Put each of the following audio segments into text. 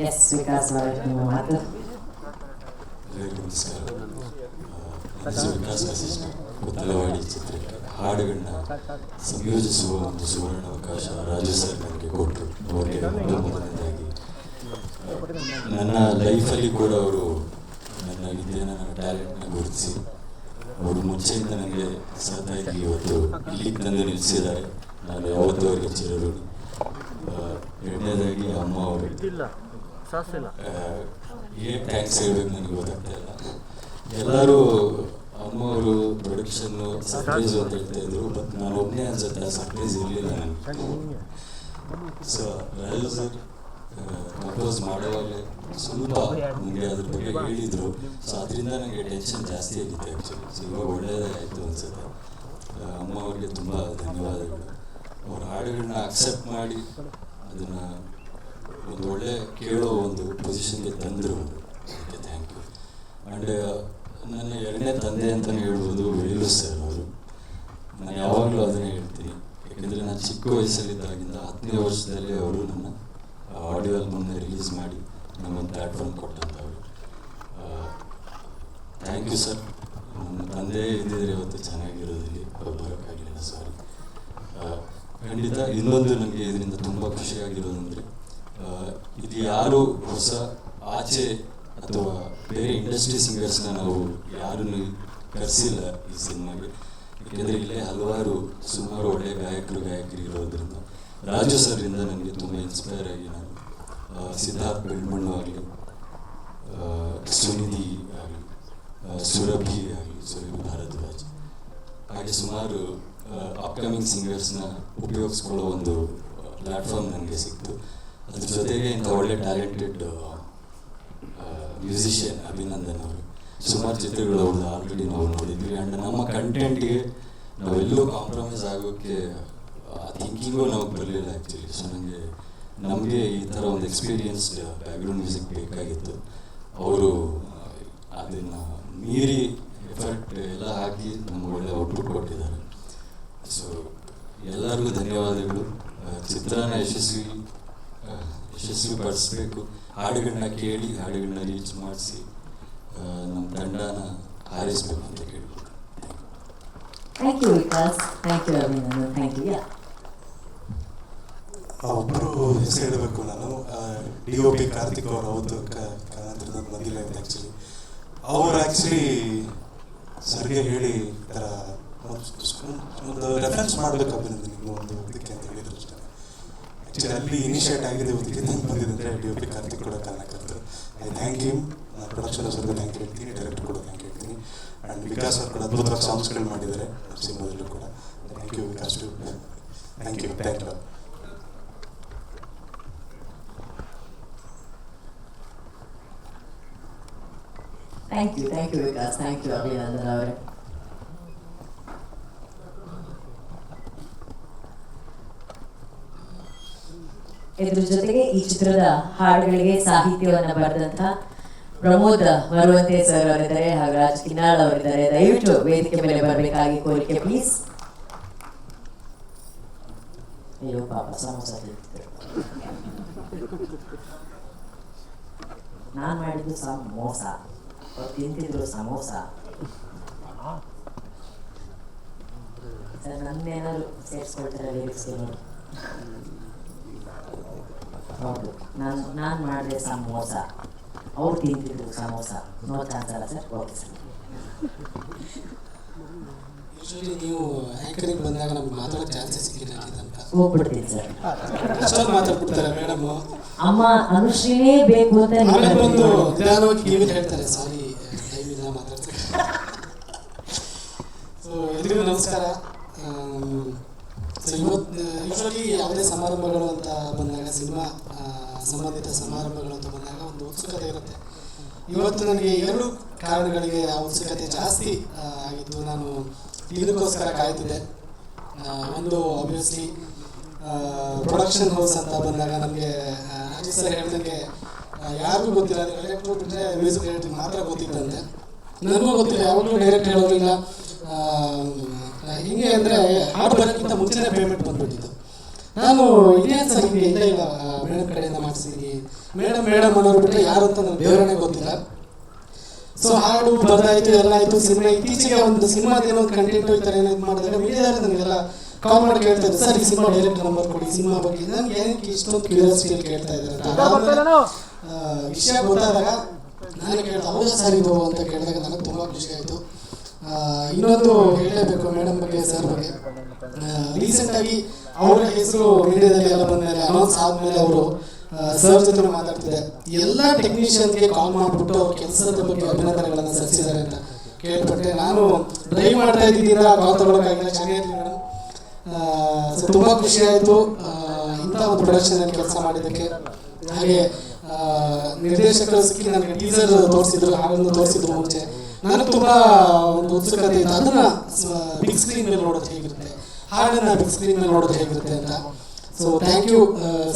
S Vikas ಅವರ ನಿಮ್ಮ ಮಾತು. ಎಲ್ಲರಿಗೂ ನಮಸ್ಕಾರ. ನನ್ನ ವಿಕಾಸ್ ವಸಿಷ್ಠ, ಕೊತ್ತಲವಾಡಿ ಚಿತ್ರಕ್ಕೆ ಹಾಡುಗಳನ್ನ ಸಂಯೋಜಿಸುವ ಒಂದು ಸುವರ್ಣ ಅವಕಾಶ ರಾಜು ಸರ್ ನನಗೆ ಕೊಟ್ಟರು. ಅವರಿಗೆ ಮೊದಲನೇದಾಗಿ ನನ್ನ ಲೈಫಲ್ಲಿ ಕೂಡ ಅವರು ನನ್ನ ವಿದ್ಯೆಯನ್ನು, ನನ್ನ ಟ್ಯಾಲೆಂಟ್ನ ಗುರುತಿಸಿ ಅವರು ಮುಂಚೆಯಿಂದ ನನಗೆ ಸಹತಾಗಿ ಇವತ್ತು ಇಲ್ಲಿಗೆ ತಂದು ನಿಲ್ಲಿಸಿದ್ದಾರೆ. ನಾನು ಯಾವತ್ತೂ ಅವರಿಗೆ ಚಿರಋಣಿ. ಎರಡನೇದಾಗಿ ಅಮ್ಮ ಅವರು, ಏನು ಥ್ಯಾಂಕ್ಸ್ ಹೇಳ್ಬೇಕು ನನಗೆ ಗೊತ್ತಾಗ್ತಾ ಇಲ್ಲ. ಎಲ್ಲರೂ ಅಮ್ಮವರು ಪ್ರೊಡಕ್ಷನ್ನು ಸರ್ಪ್ರೈಸು ಅಂತ ಹೇಳ್ತಾ ಇದ್ರು, ಬಟ್ ನಾನು ಒಬ್ಬನೇ ಅನ್ಸುತ್ತೆ ಆ ಸರ್ಪ್ರೈಸ್ ಇರಲಿಲ್ಲ ನನಗೆ. ಸೊ ರಾಜು ಸರ್ ಕಂಪೋಸ್ ಮಾಡುವಾಗಲೇ ಸ್ವಲ್ಪ ನನಗೆ ಅದ್ರ ಬಗ್ಗೆ ಹೇಳಿದರು. ಸೊ ಅದರಿಂದ ನನಗೆ ಟೆನ್ಷನ್ ಜಾಸ್ತಿ ಆಗಿತ್ತು ಆ್ಯಕ್ಚುಲಿ. ಸೊ ಇವಾಗ ಒಳ್ಳೆಯದೇ ಆಯಿತು ಅನಿಸುತ್ತೆ. ಅಮ್ಮ ಅವ್ರಿಗೆ ತುಂಬ ಧನ್ಯವಾದಗಳು. ಅವ್ರ ಹಾಡುಗಳನ್ನ ಅಕ್ಸೆಪ್ಟ್ ಮಾಡಿ ಅದನ್ನು ಒಂದು ಒಳ್ಳೆ ಕೇಳೋ ಒಂದು ಪೊಸಿಷನ್ಗೆ ತಂದರು. ಅದಕ್ಕೆ ಥ್ಯಾಂಕ್ ಯು. ಆ್ಯಂಡ್ ನನ್ನ ಎರಡನೇ ತಂದೆ ಅಂತಲೇ ಹೇಳ್ಬೋದು ವೇಲು ಸರ್ ಅವರು. ನಾನು ಯಾವಾಗಲೂ ಅದನ್ನೇ ಹೇಳ್ತೀನಿ, ಯಾಕೆಂದರೆ ನಾನು ಚಿಕ್ಕ ವಯಸ್ಸಲ್ಲಿದ್ದಾಗಿಂದ 10ನೇ ವರ್ಷದಲ್ಲಿ ಅವರು ನನ್ನ ಆಡಿಯೋ ಆಲ್ಬಮ್ನ ರಿಲೀಸ್ ಮಾಡಿ ನಮಗೊಂದು ಪ್ಲ್ಯಾಟ್ಫಾರ್ಮ್ ಕೊಟ್ಟಂಥವ್ರು. Thank you sir. ನನ್ನ ತಂದೆ ಇದ್ದಿದ್ರೆ ಇವತ್ತು ಚೆನ್ನಾಗಿರೋದಿಲ್ಲ, ಬರೋಕ್ಕಾಗಲಿಲ್ಲ, ಸಾರಿ. ಖಂಡಿತ ಇನ್ನೊಂದು ನನಗೆ ಇದರಿಂದ ತುಂಬ ಖುಷಿಯಾಗಿರೋದಂದರೆ, ಇದು ಯಾರು ಹೊಸ ಆಚೆ ಅಥವಾ ಬೇರೆ ಇಂಡಸ್ಟ್ರಿ ಸಿಂಗರ್ಸ್ನ ನಾವು ಯಾರನ್ನು ಕರೆಸಿಲ್ಲ ಈ ಸಿನಿಮಾಗೆ. ಏಕೆಂದರೆ ಇಲ್ಲೇ ಸುಮಾರು ಒಳ್ಳೆಯ ಗಾಯಕರು ಇರೋದ್ರಿಂದ ರಾಜು ಸರ್ರಿಂದ ನನಗೆ ತುಂಬ ಇನ್ಸ್ಪೈರ್ ಆಗಿ ನಾನು ಸಿದ್ಧಾರ್ಥ್ ಬೆಳ್ಮಣ್ಣು ಆಗಲಿ, ಸುನಿಧಿ ಆಗಲಿ, ಸುರಭಿ ಆಗಲಿ, ಸುರಭಿ ಭಾರದ್ವಾಜ್, ಹಾಗೆ ಸುಮಾರು ಅಪ್ಕಮಿಂಗ್ ಸಿಂಗರ್ಸ್ನ ಉಪಯೋಗಿಸ್ಕೊಳ್ಳೋ ಒಂದು ಪ್ಲ್ಯಾಟ್ಫಾರ್ಮ್ ನನಗೆ ಸಿಕ್ತು. ಅದ್ರ ಜೊತೆಗೆ ಇಂಥ ಒಳ್ಳೆ ಟ್ಯಾಲೆಂಟೆಡ್ ಮ್ಯೂಸಿಷಿಯನ್ ಅಭಿನಂದನ್ ಅವರು. ಸುಮಾರು ಚಿತ್ರಗಳು ಅವ್ರದ್ದು ಆಲ್ರೆಡಿ ನಾವು ನೋಡಿದ್ವಿ. ಆ್ಯಂಡ್ ನಮ್ಮ ಕಂಟೆಂಟ್ಗೆ ನಾವೆಲ್ಲೂ ಕಾಂಪ್ರಮೈಸ್ ಆಗೋಕ್ಕೆ ಥಿಂಕಿಂಗು ನಮಗೆ ಬರಲಿಲ್ಲ ಆ್ಯಕ್ಚುಲಿ. ಸೊ ನಮಗೆ ಈ ಥರ ಒಂದು ಎಕ್ಸ್ಪೀರಿಯನ್ಸ್ಡ್ ಬ್ಯಾಕ್ಗ್ರೌಂಡ್ ಮ್ಯೂಸಿಕ್ ಬೇಕಾಗಿತ್ತು. ಅವರು ಅದನ್ನು ಮೀರಿ ಎಫರ್ಟ್ ಎಲ್ಲ ಹಾಕಿ ನಮ್ಗೆ ಒಳ್ಳೆ ಔಟ್ಪುಟ್ ಕೊಟ್ಟಿದ್ದಾರೆ. ಸೊ ಎಲ್ಲರಿಗೂ ಧನ್ಯವಾದಗಳು. ಚಿತ್ರನ ಯಶಸ್ವಿ ಪಡಿಸ್ಬೇಕು. ಹಾಡುಗಳನ್ನ ಕೇಳಿ ಹಾಡುಗಳನ್ನ ರೀಚ್ ಮಾಡಿಸಿ ನಮ್ಮ ತಂಡನ ಹಾರಿಸ್ಬೇಕು ಅಂತ ಕೇಳ್ಬೋದು. Thank you Vikas. Thank you Abhinandan. Thank you. ಒಬ್ಬರು ಹೆಸರು ಹೇಳಬೇಕು ನಾನು. DOP ಕಾರ್ತಿಕ್ ಅವರು ಅವತ್ತು ಕಾರಣಾಂತರದಲ್ಲಿ ಬಂದಿಲ್ಲ ಅಂತ. ಆ್ಯಕ್ಚುಲಿ ಅವರು ಸರ್ಗೆ ಹೇಳಿ ಈ ಥರ ಒಂದು ರೆಫರೆನ್ಸ್ ಮಾಡಬೇಕು ಅಭಿನಂದನ್ ಒಂದು ಇದಕ್ಕೆ ಅಂತ ಹೇಳಿದ್ರು ಅಷ್ಟೇ. ಆ್ಯಕ್ಚುಲಿ ಅಲ್ಲಿ ಇನಿಷಿಯೇಟ್ ಆಗಿದೆ, ಇದಕ್ಕೆ ನಂಗೆ ಬಂದಿದೆ ಅಂದರೆ DOP ಕಾರ್ತಿಕ್ ಕೂಡ ಕಾರಣಕ್ಕಂತರು. I thank you. ನಾನು ಪ್ರೊಡಕ್ಷನ್ ಅವ್ರಿಗೆ ಥ್ಯಾಂಕ್ ಹೇಳ್ತೀನಿ, ಡೈರೆಕ್ಟರ್ ಕೂಡ ಥ್ಯಾಂಕ್ ಹೇಳ್ತೀನಿ. ಆ್ಯಂಡ್ ವಿಕಾಸ್ ಅವ್ರು ಕೂಡ ಅದ್ಭುತವಾಗಿ ಸಾಂಗ್ಸ್ಗಳು ಮಾಡಿದ್ದಾರೆ ಸಿನಿಮಾದಲ್ಲೂ ಕೂಡ. Thank you Vikas too. Thank you. Thank you. Thank you Vikas. Thank you Abhinandan ಅವರೇ. ಇದ್ರ ಜೊತೆಗೆ ಈ ಚಿತ್ರದ ಹಾಡುಗಳಿಗೆ ಸಾಹಿತ್ಯವನ್ನು ಬರೆದಂತ ಪ್ರಮೋದ್ ಮರುವಂತೆ ಸರ್ ಅವರಿದ್ದಾರೆ, ಹಾಗೂ ರಾಜ್ ಕಿನ್ನಾಳ್ ಅವರಿದ್ದಾರೆ. ದಯವಿಟ್ಟು ವೇದಿಕೆ ಮೇಲೆ ಬರಬೇಕಾಗಿ ಕೋರಿಕೆ ಪ್ಲೀಸ್. ಅಯ್ಯೋ ಪಾಪ ಸಮೋಸ ತಿಂತಿದ್ರು. ನಾನು ಮಾಡಿದ್ದು ಸಮೋಸ, ಅವ್ರು ತಿಂತಿದ್ರು ಸಮೋಸ. ಸರ್ ನನ್ನೇನಾದ್ರು ಸೇರಿಸ್ಕೊಳ್ತಾರೆ ಲಿರಿಕ್ಸ್ ನೋಡಿ. ಹೌದು, ನಾನು ಮಾಡಿದೆ ಸಮೋಸ, ಅವ್ರು ತಿಂತಿದ್ರು ಸಮೋಸ. ನೋ ಚಾನ್ಸ್ ಅಲ್ಲ ಸರ್? Okay sir. ಯೂಶಲಿ ನೀವು ಆ್ಯಂಕರಿಂಗ್ ಬಂದಾಗ ನಮ್ಗೆ ಮಾತಾಡೋಕ್ಕೆ ಚಾನ್ಸಸ್ ಸಿಕ್ಕಿಲ್ಲ ಅಂತ ಹೋಗ್ಬಿಡ್ತೀನಿ ಸರ್. ಅಷ್ಟೊಂದು ಮಾತಾಡ್ಬಿಡ್ತಾರೆ ಮೇಡಮ್. ಅಮ್ಮ ಅನುಶ್ರೀನೇ ಬೇಕು ಅಂತ ಒಂದು ನಿಧಾನವಾಗಿ ಕಿವಿಗೆ ಹೇಳ್ತಾರೆ, ಸಾರಿ ಟೈಮ್ ಇಲ್ಲ ಮಾತಾಡ್ತಾರೆ. ಸೊ ಎಲ್ರಿಗೂ ನಮಸ್ಕಾರ. ಸೊ ಇವತ್ತು ಯೂಶಲಿ ಯಾವುದೇ ಸಮಾರಂಭಗಳು ಅಂತ ಬಂದಾಗ, ಸಿನಿಮಾ ಸಂಬಂಧಿತ ಸಮಾರಂಭಗಳು ಅಂತ ಬಂದಾಗ ಒಂದು ಉತ್ಸುಕತೆ ಇರುತ್ತೆ. ಇವತ್ತು ನನಗೆ 2 ಕಾರಣಗಳಿಗೆ ಆ ಉತ್ಸುಕತೆ ಜಾಸ್ತಿ ಆಗಿತ್ತು. ನಾನು ಇದಕ್ಕೋಸ್ಕರ ಕಾಯ್ತಿದ್ದೆ. ಒಂದು ಆಬ್ವಿಯಸ್ಲಿ ಪ್ರೊಡಕ್ಷನ್ ಹೌಸ್ ಅಂತ ಬಂದಾಗ ನಮಗೆ ರಾಜು ಸರ್ ಹೇಳ್ದಂಗೆ ಯಾರಿಗೂ ಗೊತ್ತಿಲ್ಲ, ಡೈರೆಕ್ಟ್ರು ಬಿಟ್ಟರೆ ಮ್ಯೂಸಿಕ್ ಡೈರೆಕ್ಟ್ರಿಗೆ ಮಾತ್ರ ಗೊತ್ತಿತ್ತಂತೆ. ನನಗೂ ಗೊತ್ತಿಲ್ಲ, ಯಾವಾಗಲೂ ಡೈರೆಕ್ಟ್ ಹೇಳೋದಿಲ್ಲ. ಹಿಂಗೆ ಅಂದರೆ ಹಾಡು ಬರೋಕ್ಕಿಂತ ಮುಂಚೆನೇ ಪೇಮೆಂಟ್ ಬಂದುಬಿಟ್ಟಿತ್ತು. ನಾನು ಇದೇನು ಸರ್ ಹಿಂಗೆ ಇಲ್ಲ ಇಲ್ಲ ಮೇಡಮ್ ಕಡೆಯಿಂದ ಮಾಡಿಸಿದ್ದೀನಿ, ಮೇಡಮ್ ಅನ್ನೋರು ಬಿಟ್ಟರೆ ಯಾರು ಅಂತ ನನಗೆ ವಿವರಣೆ ಗೊತ್ತಿಲ್ಲ. ಸೊ ಹಾಡು ಬದಲಾಯಿತು, ಎಲ್ಲ ಆಯಿತು. ಸಿನಿಮಾ ಇತ್ತೀಚೆಗೆ ಒಂದು ಸಿನಿಮಾದೇನೋ ಒಂದು ಕಂಟೆಂಟ್ ಈ ಥರ ಏನಾದ್ರು ಮಾಡಿದಾಗ ಮೀಡಿಯಾದಲ್ಲಿ ನನಗೆಲ್ಲ ಕಾಲ್ ಮಾಡಿ ಕೇಳ್ತಾ ಇದ್ದಾರೆ, ಸರ್ ಈ ಸಿನಿಮಾ ಡೈರೆಕ್ಟ್ ನಂಬರ್ ಕೊಡಿ, ಸಿನಿಮಾ ಬಗ್ಗೆ ನನಗೆ ಏನಕ್ಕೆ ಇಷ್ಟೊಂದು ಕ್ಯೂರಿಯಾಸಿಟಿಯಲ್ಲಿ ಕೇಳ್ತಾ ಇದ್ದಾರೆ. ವಿಷಯ ಗೊತ್ತಾದಾಗ ನಾನು ಕೇಳ್ತಾ ಹೌದಾ ಸರ್ ಇದು ಅಂತ ಕೇಳಿದಾಗ ನನಗೆ ತುಂಬ ಖುಷಿ ಆಯಿತು. ಇನ್ನೊಂದು ಹೇಳಲೇಬೇಕು ಮೇಡಮ್ ಬಗ್ಗೆ, ಸರ್ ಬಗ್ಗೆ. ರೀಸೆಂಟಾಗಿ ಅವರ ಹೆಸರು ಮೀಡಿಯಾದಲ್ಲಿ ಎಲ್ಲ ಬಂದಮೇಲೆ ಅನೌನ್ಸ್ ಆದಮೇಲೆ ಅವರು ಸರ್ ಜೊತೆ ಮಾತಾಡ್ತಿದ್ದಾರೆ. ಎಲ್ಲ ಟೆಕ್ನಿಷಿಯನ್ಗೆ ಕಾಲ್ ಮಾಡಿಬಿಟ್ಟು ಅವ್ರ ಕೆಲಸದ ಬಗ್ಗೆ ಅಭಿನಂದನೆಗಳನ್ನು ಸಲ್ಲಿಸಿದ್ದಾರೆ ಅಂತ ಕೇಳ್ಪಟ್ಟೆ. ನಾನು ಡ್ರೈವ್ ಮಾಡ್ತಾ ಇದ್ದಿದ್ದೀರ ಕಾಲ್ ತೊಗೊಳಕ್ಕಾಗಿಲ್ಲ, ಚೆನ್ನಾಗಿರಲಿ ಮೇಡಮ್. ಸೊ ತುಂಬ ಖುಷಿ ಆಯಿತು ಇಂಥ ಒಂದು ಪ್ರೊಡಕ್ಷನಲ್ಲಿ ಕೆಲಸ ಮಾಡಿದ್ದಕ್ಕೆ. ಹಾಗೆ ನಿರ್ದೇಶಕರು ಸಿಕ್ಕಿ ನನಗೆ ಟೀಸರ್ ತೋರಿಸಿದ್ರು, ಹಾಡನ್ನು ತೋರಿಸಿದ್ರು ಮುಂಚೆ. ನನಗೆ ತುಂಬ ಒಂದು ಉತ್ಸುಕತೆ ಇತ್ತು, ಅದನ್ನು ಬಿಗ್ ಸ್ಕ್ರೀನ್ ಮೇಲೆ ನೋಡೋದು ಹೇಗಿರುತ್ತೆ, ಹಾಡನ್ನು ಬಿಗ್ ಸ್ಕ್ರೀನ್ ಮೇಲೆ ನೋಡೋದು ಹೇಗಿರುತ್ತೆ ಅಂತ. So thank you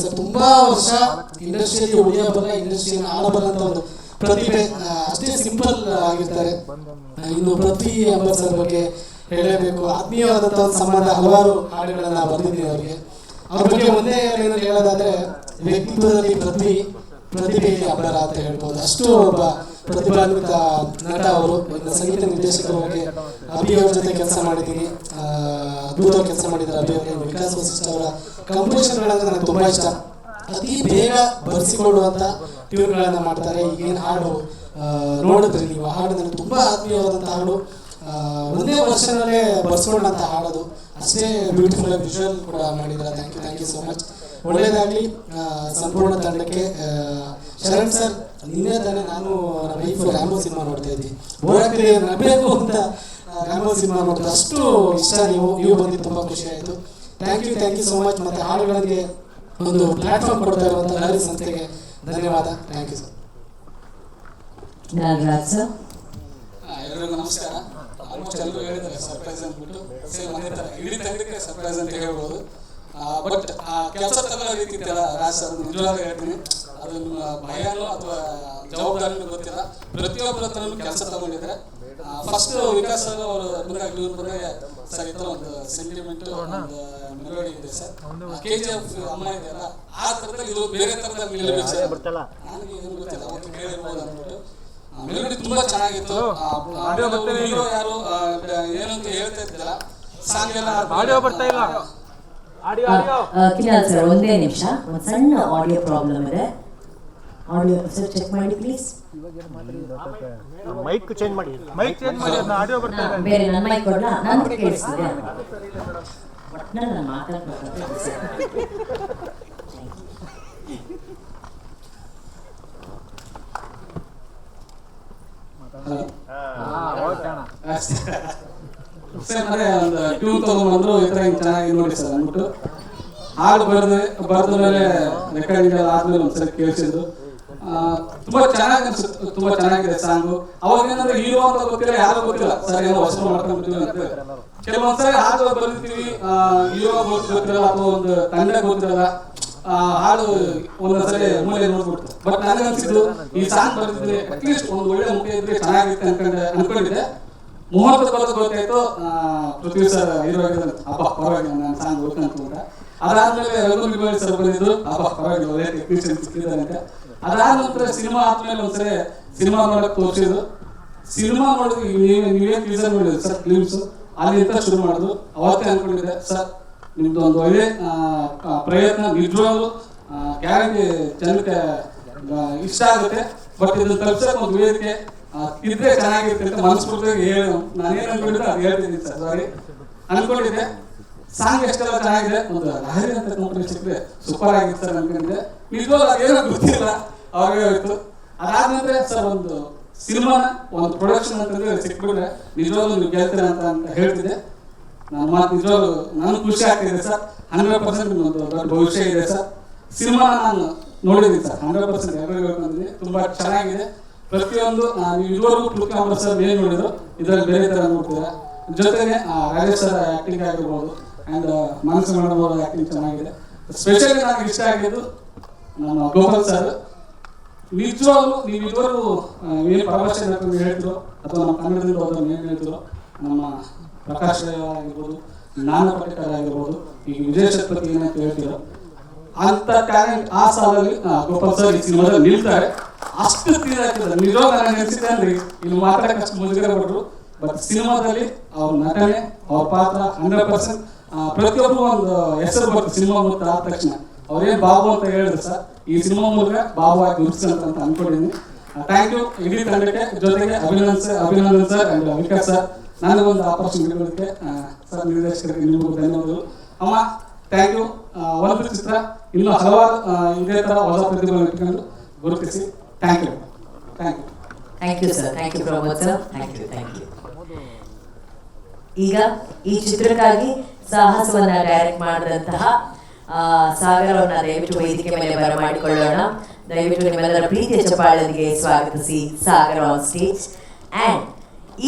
sir. ತುಂಬ ವರ್ಷ ಇಂಡಸ್ಟ್ರಿಯಲ್ಲಿ ಉಳಿಯಬಲ್ಲ, ಇಂಡಸ್ಟ್ರಿಯನ್ನು ಆಡಬಲ್ಲಂತ ಒಂದು ಪ್ರತಿಭೆ, ಅಷ್ಟೇ ಸಿಂಪಲ್ ಆಗಿರ್ತಾರೆ. ಇನ್ನು ಪೃಥ್ವಿ ಅಂಬರ್ ಸರ್ ಬಗ್ಗೆ ಹೇಳಬೇಕು. ಆತ್ಮೀಯವಾದಂಥ ಒಂದು ಸಂಬಂಧ, ಹಲವಾರು ಹಾಡುಗಳನ್ನು ಬರೆದಿದ್ದೀನಿ ಅವರಿಗೆ. ಅವ್ರ ಬಗ್ಗೆ ಒಂದೇ ಏನಾದ್ರು ಹೇಳೋದಾದ್ರೆ, ವ್ಯಕ್ತಿತ್ವದಲ್ಲಿ ಪ್ರತಿಭೆಯಲ್ಲಿ ಅಬ್ಬರ ಅಂತ ಹೇಳ್ಬೋದು. ಅಷ್ಟು ಒಬ್ಬ ಪ್ರತಿಭಾನ್ವಿತ ನಟ ಅವರು. ಇನ್ನು ಸಂಗೀತ ನಿರ್ದೇಶಕರ ಬಗ್ಗೆ ಅಭಿ ಅವ್ರ ಜೊತೆ ಕೆಲಸ ಮಾಡಿದ್ದೀನಿ, ಅದ್ಭುತವಾಗಿ ಕೆಲಸ ಮಾಡಿದ್ದಾರೆ ಅಭಿ ಅವರಿಗೆ. ವಿಕಾಸ್ ವಸಿಷ್ಠ ಅವರ ಕಂಪೋಸಿಷನ್ಗಳಂದ್ರೆ ನನಗೆ ತುಂಬ ಇಷ್ಟ. ಅತಿ ಬೇಗ ಬರೆಸಿಕೊಳ್ಳುವಂಥ ಟ್ಯೂನ್ಗಳನ್ನು ಮಾಡ್ತಾರೆ. ಈಗೇನು ಹಾಡು ನೋಡಿದ್ರಿ ನೀವು, ಆ ಹಾಡು ನನಗೆ ತುಂಬ ಆತ್ಮೀಯವಾದಂಥ ಹಾಡು. ಒಂದೇ ವರ್ಷನಲ್ಲೇ ಬರ್ಸ್ಕೊಂಡಂತ ಹಾಡೋದು, ಅಷ್ಟೇ ಬ್ಯೂಟಿಫುಲ್ ಆಗಿ ವಿಜುವಲ್ ಕೂಡ ಮಾಡಿದ್ದಾರೆ. Thank you so much. ಒಳ್ಳೆಯದಾಗಲಿ ಸಂಪೂರ್ಣ ತಂಡಕ್ಕೆ. ಶರಣ್ ಸರ್, ನಿನ್ನೆ ತಾನೇ ನಾನು ನನ್ನ ವೈಫ್ ರ್ಯಾಂಬೋ ಸಿನಿಮಾ ನೋಡ್ತಾ ಇದ್ವಿ, ಬೋರಾಗ್ತಿದೆ ನಡಬೇಕು ಅಂತ ರ್ಯಾಂಬೋ ಸಿನಿಮಾ ನೋಡ್ತಾ ಅಷ್ಟು ಇಷ್ಟ. ನೀವು ಬಂದಿದ್ದು ತುಂಬ ಖುಷಿ ಆಯಿತು. Thank you so much. ಮತ್ತು ಹಾಡುಗಳಿಗೆ ಒಂದು ಪ್ಲಾಟ್ಫಾರ್ಮ್ ಕೊಡ್ತಾ ಇರುವಂಥ ಲಹರಿ ಸಂಸ್ಥೆಗೆ ಧನ್ಯವಾದ. Thank you sir. Nagaraj sir. ಎಲ್ಲರಿಗೂ ನಮಸ್ಕಾರ. ಆಲ್ಮೋಸ್ಟ್ ಎಲ್ಲರೂ ಹೇಳಿದ್ದಾರೆ ಸರ್ಪ್ರೈಸ್ ಅಂದ್ಬಿಟ್ಟು, ಸೇಮ್ ಅದೇ ಥರ ಇಡೀ ತಂಡಕ್ಕೆ ಸರ್ಪ್ರೈಸ್ ಅಂತ ಹೇಳ್ಬೋದು. ಬಟ್ ಕೆಲಸ ತಗೊಳ್ಳೋ ರೀತಿ ಇತ್ತಲ್ಲ ರಾಜ್ ಸರ್, ನಿಜವಾಗ್ಲೂ ಹೇಳ್ತೀನಿ, ಅದು ನಿಮ್ಮ ಭಯನೋ ಅಥವಾ ಜವಾಬ್ದಾರಿನೂ ಗೊತ್ತಿಲ್ಲ. ಪ್ರತಿಯೊಬ್ಬರ ಹತ್ರನೂ ಕೆಲಸ ತಗೊಂಡಿದ್ದಾರೆ. ಫಸ್ಟ್ ವಿಕಾಸ್ ಸರ್ ಅವರು ಬಂದಾಗ ಸರ್ ಈ ಥರ ಒಂದು ಸೆಂಟಿಮೆಂಟ್, ಒಂದು ಮೆಲೋಡಿ ಇದೆ ಸರ್, KGF ಅಮ್ಮ ಇದೆಯಲ್ಲ ಆ ಥರದಲ್ಲಿ ಇದು ಬೇರೆ ಥರದಲ್ಲಿ ನಿಲ್ಲಬೇಕು ಸರ್. ನನಗೆ ಏನು ಗೊತ್ತಿಲ್ಲ, ಅವತ್ತು ಕೇಳಿರ್ಬೋದು ಅಂದ್ಬಿಟ್ಟು. ಮೆಲೋಡಿ ತುಂಬಾ ಚೆನ್ನಾಗಿತ್ತು. ಹೀರೋ ಯಾರು ಏನಂತ ಹೇಳ್ತಾ ಇದ್ದಿಲ್ಲ, ಸಾಂಗ್ ಎಲ್ಲ ಆಡಿಯೋ ಬರ್ತಾ ಇಲ್ಲ. ಕಿಲಾಲ್ ಸರ್ ಒಂದೇ ನಿಮಿಷ, ಒಂದು ಸಣ್ಣ ಆಡಿಯೋ ಪ್ರಾಬ್ಲಮ್ ಇದೆ. ಆಡಿಯೋ ಸರ್ ಚೆಕ್ ಮಾಡಿ ಪ್ಲೀಸ್. ಮೈಕ್ ಚೇಂಜ್ ಮಾಡಿ ಆಡಿಯೋ ಬರ್ತಾ ಇದೆ. ಬೇರೆ ನನ್ನ ಮೈಕ್ ಕೊಡಲ್ಲ, ನನಗೆ ಕೇಳಿಸ್ತಿದೆ. ಒಟ್ಟಿನಲ್ಲಿ ನಾನು ಮಾತಾಡ್ಬೇಕು. ಸರ್ ಅದೇ ಒಂದು ಟ್ಯೂನ್ ತಗೊಂಡ್ಬಂದ್ರು, ಈ ಥರ ಹಿಂಗೆ ಚೆನ್ನಾಗಿ ನೋಡಿ ಸರ್ ಅಂದ್ಬಿಟ್ಟು ಹಾಡು ಬರೆದ ಮೇಲೆ ರೆಕಾರ್ಡಿಂಗ್ ಎಲ್ಲ ಆದ್ಮೇಲೆ ಒಂದ್ಸರಿ ಕೇಳಿಸಿದ್ರು. ತುಂಬಾ ಚೆನ್ನಾಗಿ ಅನ್ಸುತ್ತೆ, ತುಂಬಾ ಚೆನ್ನಾಗಿದೆ ಸಾಂಗು. ಅವಾಗ ಏನಂದ್ರೆ ಹೀರೋ ಅಂತ ಗೊತ್ತಿಲ್ಲ, ಯಾರು ಗೊತ್ತಿಲ್ಲ, ಸರ್ ಏನೋ ಹೊಸ ಮಾಡ್ಕೊಂಡ್ಬಿಟ್ಟಿವಿ ಅಂತ. ಕೆಲವೊಂದ್ಸರಿ ಹಾಡು ಬರೀತೀವಿ, ಹೀರೋ ಗೊತ್ತಿರಲ್ಲ ಅಥವಾ ಒಂದು ತಂಡ ಗೊತ್ತಿರಲ್ಲ, ಹಾಡು ಒಂದೊಂದ್ಸರಿ ಮೂಲೆ ನೋಡ್ಬಿಡ್ತು. ಬಟ್ ನನಗೆ ಅನ್ಸಿದ್ದು ಈ ಸಾಂಗ್ ಬರೆದಿದ್ರೆ ಅಟ್ಲೀಸ್ಟ್ ಒಂದು ಒಳ್ಳೆ ಮುಖ ಇದ್ರೆ ಚೆನ್ನಾಗಿರುತ್ತೆ ಅನ್ಕೊಂಡಿದ್ದೆ. ಮುಹೂರ್ತ ಬರೋದು ಗೊತ್ತಾಯ್ತು, ಪೃಥ್ವಿ ಸರ್ ಹೀರೋ ಆಗಿದ್ದಾರೆ, ಹಬ್ಬ ಪರವಾಗಿಲ್ಲ ನಾನು ಸಾಂಗ್ ಹೋಗ್ತಾ ಅನ್ಕೊಂಡೆ. ಅದಾದ್ಮೇಲೆ ರಘುವೀರ್ ಸರ್ ಬಂದಿದ್ರು, ಹಬ್ಬ ಪರವಾಗಿಲ್ಲ ಒಳ್ಳೆ ಟೆಕ್ನಿಷಿಯನ್ ಸಿಕ್ಕಿದ್ದಾರೆ ಅಂತ. ಅದಾದ ನಂತರ ಸಿನಿಮಾ ಆದ್ಮೇಲೆ ಒಂದ್ಸರಿ ಸಿನಿಮಾ ನೋಡಕ್ ತೋರಿಸಿದ್ರು. ಸಿನಿಮಾ ನೋಡಿದ್ರೆ ನೀವೇನ್ ಟೀಸರ್ ನೋಡಿದ್ರು ಸರ್, ಫಿಲ್ಮ್ಸ್ ಅಲ್ಲಿಂದ ಶುರು ಮಾಡಿದ್ರು. ಅವತ್ತೇ ಅನ್ಕೊಂಡಿದ್ದೆ ಸರ್ ನಿಮ್ದು ಒಂದು ಒಳ್ಳೆ ಪ್ರಯತ್ನ, ನಿಜವಾಗ್ಲು ಗ್ಯಾರಂಟಿ ಜನಕ್ಕೆ ಇಷ್ಟ ಆಗುತ್ತೆ. ಬಟ್ ಇದನ್ನ ತಲುಪ್ಸಕ್ಕೆ ಒಂದು ವೇದಿಕೆ ಇದ್ರೆ ಚೆನ್ನಾಗಿರುತ್ತೆ ಅಂತ ಮನಸ್ಪೂರ್ತಿಯಾಗಿ ಹೇಳಿ ನಾನೇನು ಅನ್ಕೊಂಡಿದ್ದೆ ಅದು ಹೇಳ್ತಿದ್ದೀನಿ ಸರ್. ಸಾರಿ ಅನ್ಕೊಂಡಿದ್ದೆ. ಸಾಂಗ್ ಎಷ್ಟೆಲ್ಲ ಚೆನ್ನಾಗಿದೆ, ಒಂದು ಲಹರಿ ಅಂತ ಕಂಪನಿ ಸಿಕ್ಕರೆ ಸೂಪರ್ ಆಗಿತ್ತು ಸರ್ ಅನ್ಕೊಂಡಿದ್ದೆ. ನಿಜವಾಗ್ಲೂ ಅದೇನೋ ಗೊತ್ತಿಲ್ಲ, ಅವಾಗೇ ಹೋಯ್ತು. ಅದಾದ್ಮೇಲೆ ಸರ್ ಒಂದು ಸಿನಿಮಾನ ಒಂದು ಪ್ರೊಡಕ್ಷನ್ ಅಂತಂದ್ರೆ ಸಿಕ್ಬಿಟ್ರೆ ನಿಜವಾಗ್ಲೂ ನೀವು ಗೆಲ್ತೀರ ಅಂತ ಹೇಳ್ತಿದ್ದೆ. ನನ್ನ ಮಾತು ನಿಜವಾಗ್ಲೂ ನನಗೆ ಖುಷಿ ಆಗ್ತಿದೆ ಸರ್. 100% ನಿಮ್ಮೊಂದು ದೊಡ್ಡ ಭವಿಷ್ಯ ಇದೆ ಸರ್. ಸಿನಿಮಾ ನಾನು ನೋಡಿದ್ದೀನಿ ಸರ್, 100% ಎಲ್ಲರಿಗೂ ಹೇಳ್ಕೊಂಡಿದ್ದೀನಿ, ತುಂಬಾ ಚೆನ್ನಾಗಿದೆ. ಪ್ರತಿಯೊಂದು ನೀವು ಇದುವರೆಗೂ ಪೃಥ್ವಿ ಅಂಬರ್ ಸರ್ ಏನು ನೋಡಿದ್ರು ಇದರಲ್ಲಿ ಬೇರೆ ಥರ ನೋಡ್ತಿದ್ದಾರೆ. ಜೊತೆಗೆ ರಾಜೇಶ್ ಸರ್ ಆ್ಯಕ್ಟಿಂಗ್ ಆಗಿರ್ಬೋದು ಆ್ಯಂಡ್ ಮನಸ್ಸು ಮೇಡಮ್ ಅವರ ಆ್ಯಕ್ಟಿಂಗ್ ಚೆನ್ನಾಗಿದೆ. ಸ್ಪೆಷಲಿ ನನಗೆ ಇಷ್ಟ ಆಗಿದ್ದು ನಮ್ಮ ಗೋಪಾಲ್ ಸರ್. ನಿಜವಾಗ್ಲೂ ನೀವು ಇದುವರೆಗೂ ಏನು ಪ್ರವಾಸ ಹೇಳ್ತಿದ್ರು ಅಥವಾ ನಮ್ಮ ಕನ್ನಡದಿಂದ ಹೋದವ್ರು ಏನು ಹೇಳ್ತಿದ್ರು, ನಮ್ಮ ಪ್ರಕಾಶ್ ಆಗಿರ್ಬೋದು ನಾನಾ ಪಾಟೇಕರ್ ಆಗಿರ್ಬೋದು, ಈಗ ವಿಜಯ ಶತಪಥಿ ಏನಂತ ಹೇಳ್ತೀರೋ ಅಂತ ಟ್ಯಾಲೆಂಟ್ ಆ ಸಾಲಲ್ಲಿ ಗೋಪಾಲ್ ಸರ್ ಈ ಸಿನಿಮಾದಲ್ಲಿ ನಿಲ್ತಾರೆ. ಅಷ್ಟು ತೀರಾಕಿದ್ದಾರೆ. ನಿಜವಾಗ ನನಗೆ ಅನಿಸಿದೆ ಅಂದ್ರೆ ಇಲ್ಲಿ ಮಾತಾಡಕ್ಕೆ ಅಷ್ಟು ಮುಜುಗರ ಪಟ್ಟರು. ಬಟ್ ಸಿನಿಮಾದಲ್ಲಿ ಅವ್ರ ನಟನೆ, ಅವ್ರ ಪಾತ್ರ 100% ಪ್ರತಿಯೊಬ್ಬರು ಒಂದು ಹೆಸರು ಬರ್ತದೆ ಸಿನಿಮಾ ಮೂಲಕ ಆದ ತಕ್ಷಣ. ಅವ್ರೇನು ಬಾಬು ಅಂತ ಹೇಳಿದ್ರು ಸರ್, ಈ ಸಿನಿಮಾ ಮೂಲಕ ಬಾಬು ಆಗಿ ಗುರುತಿಸಂತ ಅಂತ ಅನ್ಕೊಂಡಿದ್ದೀನಿ. ಥ್ಯಾಂಕ್ ಯು ಇಡೀ ತಂಡಕ್ಕೆ. ಜೊತೆಗೆ Abhinandan sir and Vikas sir ನನಗೊಂದು ಆಪರ್ಚುನಿಟಿ ಕೊಡೋದಕ್ಕೆ ಸರ್ ನಿರ್ದೇಶಕರಿಗೆ ನಿಮಗೂ ಧನ್ಯವಾದಗಳು. ಅಮ್ಮ ಥ್ಯಾಂಕ್ ಯು. ಒಂದು ಚಿತ್ರ ಇನ್ನೂ ಹಲವಾರು ಇದೇ ಥರ ಹೊಸ ಪ್ರತಿಭೆಗಳನ್ನು ಇಟ್ಕೊಂಡು ಗುರುತಿಸಿ. Thank you. Thank you sir. Thank you Pramod sir. Thank you. ಈಗ ಈ ಚಿತ್ರಕ್ಕಾಗಿ ಸಾಹಸವನ್ನ ಡೈರೆಕ್ಟ್ ಮಾಡಿದಂತಹ ಸಾಗರ್ ಅವರನ್ನ ದಯವಿಟ್ಟು ವೇದಿಕೆ ಮೇಲೆ ಬರಮಾಡಿಕೊಳ್ಳೋಣ. ದಯವಿಟ್ಟು ನಿಮ್ಮೆಲ್ಲರ ಪ್ರೀತಿಯ ಚಪ್ಪಾಳೆಗೆ ಸ್ವಾಗತಿಸಿ ಸಾಗರ್ ಆನ್ ಸ್ಟೇಜ್. ಆ್ಯಂಡ್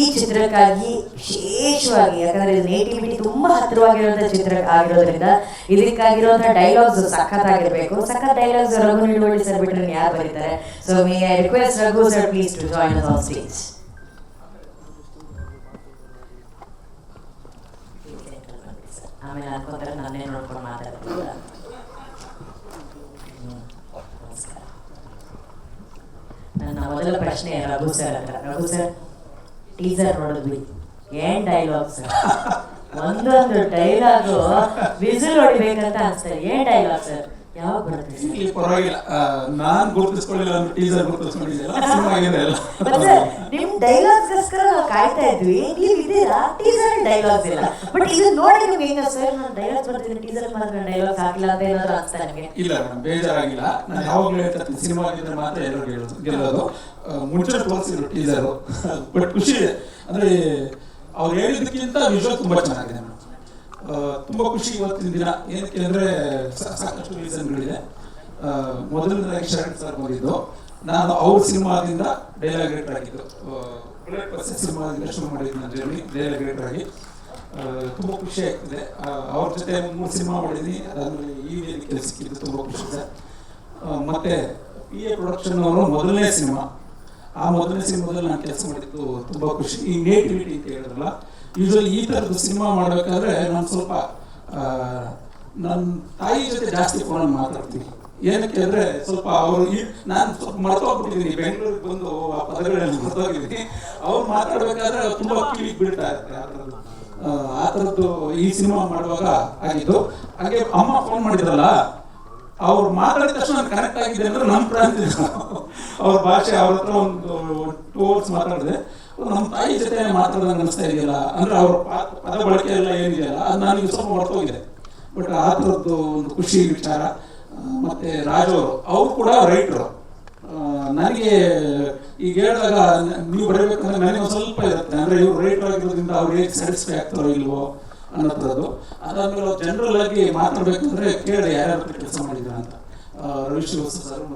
ಈ ಚಿತ್ರಕ್ಕಾಗಿ ವಿಶೇಷವಾಗಿ, ಯಾಕಂದ್ರೆ ನೇಟಿವಿಟಿ ತುಂಬಾ ಹತ್ತಿರವಾಗಿರುವಂತಹ ಚಿತ್ರ ಆಗಿರೋದ್ರಿಂದ ಇದಕ್ಕಾಗಿರುವಂತಹ ಡೈಲಾಗ್ಸ್ ಸಖತ್ತಾಗಿರ್ಬೇಕು. ಸಖತ್ ಡೈಲಾಗ್ಸ್ ರಘು ನಿಡುವಳ್ಳಿ ಸರ್ ಬಿಟ್ಟರೆ ಯಾರು ಬರೀತಾರೆ? So may I request Raghu sir please to join us on stage. ಆಮೇಲೆ ಅನ್ಕೊಂತಾರೆ ನನ್ನೇ ನೋಡ್ಕೊಂಡು ಮಾತಾಡ್ತಿಲ್ಲ. ನನ್ನ ಮೊದಲ ಪ್ರಶ್ನೆ ರಘು ಸರ್ ಹತ್ರ. ರಘು ಸರ್, ಟೀಸರ್ ನೋಡಿದ್ವಿ, ಏನ್ ಡೈಲಾಗ್ ಸರ್? ಒಂದೊಂದು ಡೈಲಾಗು ವಿಸಿಲ್ ಹೊಡಿಬೇಕಂತ ಅನ್ಸ್ತಾರೆ. ಏನ್ ಡೈಲಾಗ್ ಸರ್? ಯಾವಾಗ ಬರುತ್ತೆ ಇಲ್ಲಿ ಪರವಾಗಿಲ್ಲ, ನಾನ್ ಗುರುತಿಸ್ಕೊಳ್ಳಿಲ್ಲ, ಟೀಸರ್ ಗುರುತಿಸ್ಕೊಂಡಿಲ್ಲ, ಸಿನಿಮಾ ಆಗಿದೆ ಅಲ್ಲ. ನಿಮ್ ಡೈಲಾಗ್ಸ್ಗೋಸ್ಕರ ನಾವು ಕಾಯ್ತಾ ಇದ್ವಿ, ನೀವು ಇದೀರಾ ಟೀಸರ್ ಡೈಲಾಗ್ಸ್ ಇಲ್ಲ. ಬಟ್ ಇದು ನೋಡಿ ನಿಮ್ಗೆ ಹೆಂಗ ಸರ್, ನಾನು ಡೈಲಾಗ್ಸ್ ಬರ್ತೀನಿ ಟೀಸರ್ ಮಾತ್ರ ಡೈಲಾಗ್ಸ್ ಹಾಕಿಲ್ಲ ಅಂತ ಏನಾದ್ರು ಅನ್ಸ್ತಾ ನಿಮಗೆ? ಇಲ್ಲ ಮೇಡಮ್, ಬೇಜಾರಾಗಿಲ್ಲ. ನಾನು ಯಾವಾಗಲೂ ಹೇಳ್ತೀನಿ ಸಿನಿಮಾ ಆಗಿದ್ರೆ ಮಾತ್ರ ಎಲ್ಲರೂ ಗೆಲ್ಲೋದು. ಮುಂಚೆ ತೋರಿಸಿದ್ರು ಟೀಸರು, ಬಟ್ ಖುಷಿ ಇದೆ. ಅಂದ್ರೆ ಅವ್ರು ಹೇಳಿದ್ದಕ್ಕಿಂತ ವಿಜುವಲ್ ತುಂಬಾ ಚೆನ್ನಾಗಿದೆ ಮೇಡಮ್. ತುಂಬಾ ಖುಷಿ ಇವತ್ತಿನ ದಿನ. ಏನಕ್ಕೆ ಅಂದ್ರೆ ಸಾಕಷ್ಟು ರೀಸನ್ಗಳಿದೆ. ಮೊದಲನೇದಾಗಿ ಶರಣ್ ಸರ್ ಬಂದಿದ್ದು, ನಾನು ಅವ್ರ ಸಿನಿಮಾದಿಂದ ಡೈಲಾಗ್ ರೈಟರ್ ಆಗಿದ್ದು. ಸಿನಿಮಾದಿಂದ ಶುರು ಮಾಡಿದ್ದು ನನ್ನ ಜರ್ನಿ ಡೈಲಾಗ್ ರೈಟರ್ ಆಗಿ. ತುಂಬ ಖುಷಿ ಆಗ್ತಿದೆ. ಅವ್ರ ಜೊತೆ 3 ಸಿನಿಮಾ ಮಾಡಿದ್ದೀನಿ. ಅದಾದ್ಮೇಲೆ ಈ ವೇದಿಕೆ ಕೆಲಸ ಸಿಕ್ಕಿದ್ದು ತುಂಬ ಖುಷಿ ಇದೆ. ಮತ್ತೆ PA ಪ್ರೊಡಕ್ಷನ್ ಅವರು ಮೊದಲನೇ ಸಿನಿಮಾ, ಆ ಮೊದಲನೇ ಸಿನಿಮಾದಲ್ಲಿ ನಾನು ಕೆಲಸ ಮಾಡಿದ್ದು ತುಂಬ ಖುಷಿ. ಈ ನೇಟಿವಿಟಿ ಅಂತ ಹೇಳಿದ್ರಲ್ಲ, ಯೂಶಲಿ ಈ ಥರದ್ದು ಸಿನಿಮಾ ಮಾಡಬೇಕಾದ್ರೆ ನಾನು ಸ್ವಲ್ಪ ನನ್ನ ತಾಯಿ ಜೊತೆ ಜಾಸ್ತಿ ಫೋನಲ್ಲಿ ಮಾತಾಡ್ತೀನಿ. ಏನಕ್ಕೆ ಅಂದರೆ ಸ್ವಲ್ಪ ಅವರು ನಾನು ಸ್ವಲ್ಪ ಮರ್ತೋಗ್ಬಿಟ್ಟಿದ್ದೀನಿ, ಬೆಂಗಳೂರಿಗೆ ಬಂದು ಆ ಪದಗಳೆಲ್ಲ ಮರ್ತೋಗಿದ್ದೀನಿ. ಅವ್ರು ಮಾತಾಡ್ಬೇಕಾದ್ರೆ ತುಂಬ ಕಿವಿಗೆ ಬೀಳ್ತಾ ಇರುತ್ತೆ. ಆ ಥರದ್ದು ಈ ಸಿನಿಮಾ ಮಾಡುವಾಗ ಆಗಿದ್ದು. ಹಾಗೆ ಅಮ್ಮ ಫೋನ್ ಮಾಡಿದ್ರಲ್ಲ, ಅವ್ರು ಮಾತಾಡಿದ ತಕ್ಷಣ ನಾನು ಕನೆಕ್ಟ್ ಆಗಿದೆ ಅಂದ್ರೆ ನಮ್ಮ ಪ್ರಾಂತ್ಯ ಅವ್ರ ಭಾಷೆ. ಅವ್ರ ಹತ್ರ ಒಂದು 2 hours ಮಾತಾಡಿದೆ. ನಮ್ಮ ತಾಯಿ ಜೊತೆ ಮಾತಾಡೋದಂಗೆ ಅನಿಸ್ತಾ ಇದೆಯಲ್ಲ, ಅಂದ್ರೆ ಅವ್ರ ಪದ ಬಳಕೆ ಎಲ್ಲ ಏನಿದೆಯಲ್ಲ ಅದು ನನಗೆ ಸ್ವಲ್ಪ ಹೊರತೋಗಿದೆ. ಬಟ್ ಆ ಥರದ್ದು ಒಂದು ಖುಷಿ ವಿಚಾರ. ಮತ್ತೆ ರಾಜು ಅವ್ರು ಕೂಡ ರೈಟ್ರು. ನನಗೆ ಈಗ ಹೇಳಿದಾಗ ನೀವು ಬರೀಬೇಕಂದ್ರೆ ನನಗೆ ಒಂದು ಸ್ವಲ್ಪ ಇರುತ್ತೆ, ಅಂದ್ರೆ ಇವ್ರು ರೈಟರ್ ಆಗಿರೋದ್ರಿಂದ ಅವ್ರು ಹೇಗೆ ಸ್ಯಾಟಿಸ್ಫೈ ಆಗ್ತಾರೋ ಇಲ್ವೋ ಅನ್ನೋದು. ಅದಾದ್ಮೇಲೆ ಅವ್ರು ಜನರಲ್ ಆಗಿ ಮಾತಾಡ್ಬೇಕಂದ್ರೆ ಕೇಳಿ ಯಾರ್ಯಾರ ಕೆಲಸ ಮಾಡಿದ್ರು ಅಂತ. ರವಿಶ್ರೀ ಸರ್